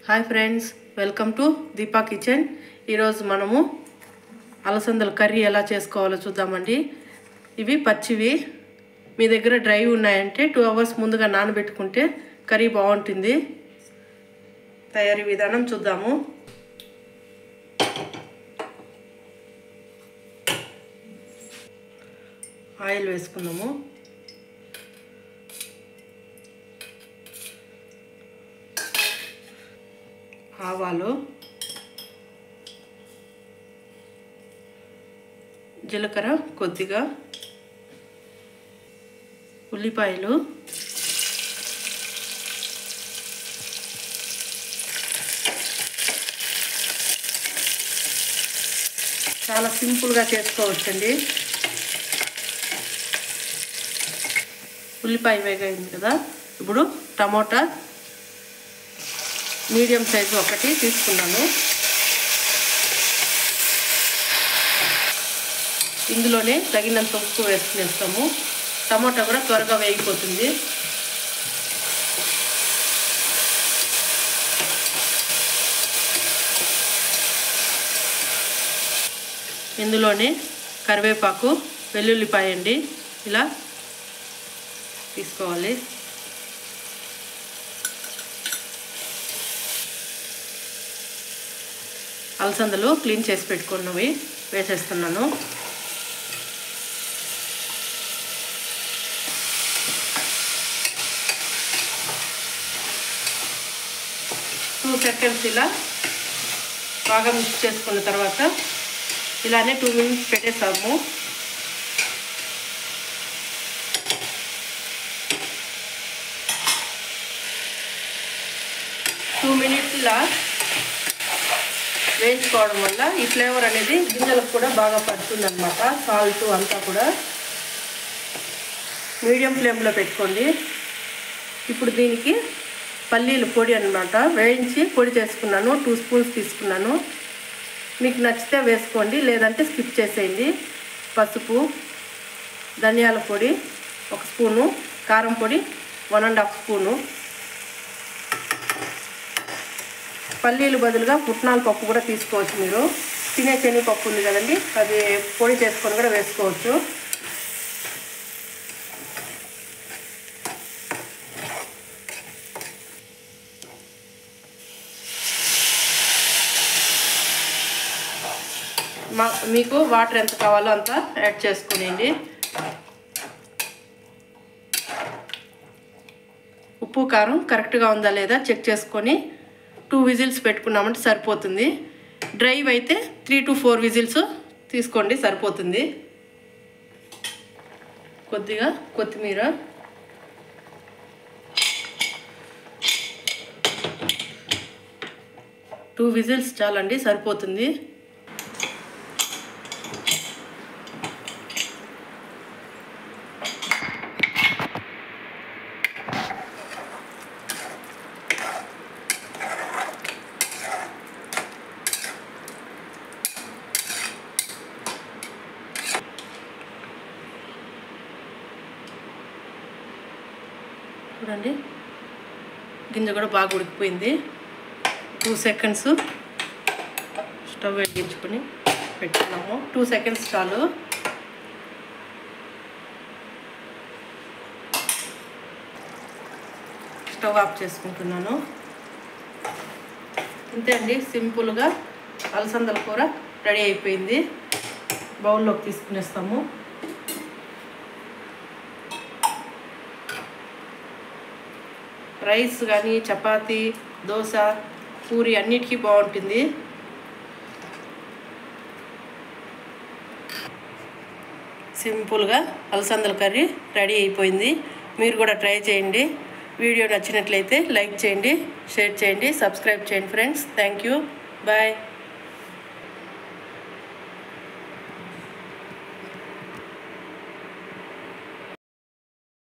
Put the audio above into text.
Hi friends, welcome to Deepa kitchen. ఈరోజు మనము అలసందల curry ఎలా చేసుకోవాలో చూద్దామండి. ఇవి పచ్చివి. మీ దగ్గర డ్రై ఉన్నాయంటే 2 hours ముందుగా నానబెట్టుకుంటే కర్రీ బాగుంటుంది. తయారీ విధానం చూద్దాము. ఆయిల్ వేసుకున్నాము. ఆవాలు, జీలకర్ర కొద్దిగా, ఉల్లిపాయలు, చాలా సింపుల్గా చేసుకోవచ్చండి. ఉల్లిపాయ వేగైంది కదా, ఇప్పుడు టమోటా మీడియం సైజు ఒకటి తీసుకున్నాను. ఇందులోనే తగినంత ఉప్పు వేసుకునేస్తాము. టమోటా కూడా త్వరగా వేగిపోతుంది. ఇందులోనే కరివేపాకు, వెల్లుల్లిపాయ అండి ఇలా తీసుకోవాలి. అలసందలు క్లీన్ చేసి పెట్టుకున్నవి వేసేస్తున్నాను. టూ సెకండ్స్ ఇలా బాగా మిక్స్ చేసుకున్న తర్వాత ఇలానే 2 minutes పెట్టేసాము. టూ మినిట్స్ ఇలా వేయించుకోవడం వల్ల ఈ ఫ్లేవర్ అనేది గింజలకు కూడా బాగా పడుతుంది అన్నమాట. సాల్ట్ అంతా కూడా మీడియం ఫ్లేమ్లో పెట్టుకోండి. ఇప్పుడు దీనికి పల్లీలు పొడి అన్నమాట వేయించి పొడి చేసుకున్నాను. 2 spoons తీసుకున్నాను. మీకు నచ్చితే వేసుకోండి, లేదంటే స్కిప్ చేసేయండి. పసుపు, ధనియాల పొడి 1 స్పూను, కారం పొడి 1.5 స్పూను. పల్లీలు బదులుగా పుట్నాల పప్పు కూడా తీసుకోవచ్చు. మీరు తినే శనగపప్పు ఉంది కదండి, అది పొడి చేసుకొని కూడా వేసుకోవచ్చు. మీకు వాటర్ ఎంత కావాలో అంత యాడ్ చేసుకునేయండి. ఉప్పు కారం కరెక్ట్గా ఉందా లేదా చెక్ చేసుకొని 2 whistles పెట్టుకున్నామంటే సరిపోతుంది. డ్రై అయితే 3 to 4 whistles తీసుకోండి, సరిపోతుంది. కొద్దిగా కొత్తిమీర, టూ విజిల్స్ చాలండి, సరిపోతుంది. చూడండి, గింజ కూడా బాగా ఉడికిపోయింది. 2 seconds స్టవ్ వెలిగించుకొని పెట్టుకున్నాము. 2 seconds చాలు. స్టవ్ ఆఫ్ చేసుకుంటున్నాను. ఇంతే అండి, సింపుల్గా అలసందల కూర రెడీ అయిపోయింది. బౌల్లోకి తీసుకునేస్తాము. రైస్ కానీ, చపాతీ, దోశ, పూరి అన్నిటికీ బాగుంటుంది. సింపుల్గా అలసందల కర్రీ రెడీ అయిపోయింది. మీరు కూడా ట్రై చేయండి. వీడియో నచ్చినట్లయితే లైక్ చేయండి, షేర్ చేయండి, సబ్స్క్రైబ్ చేయండి ఫ్రెండ్స్. Thank you, bye.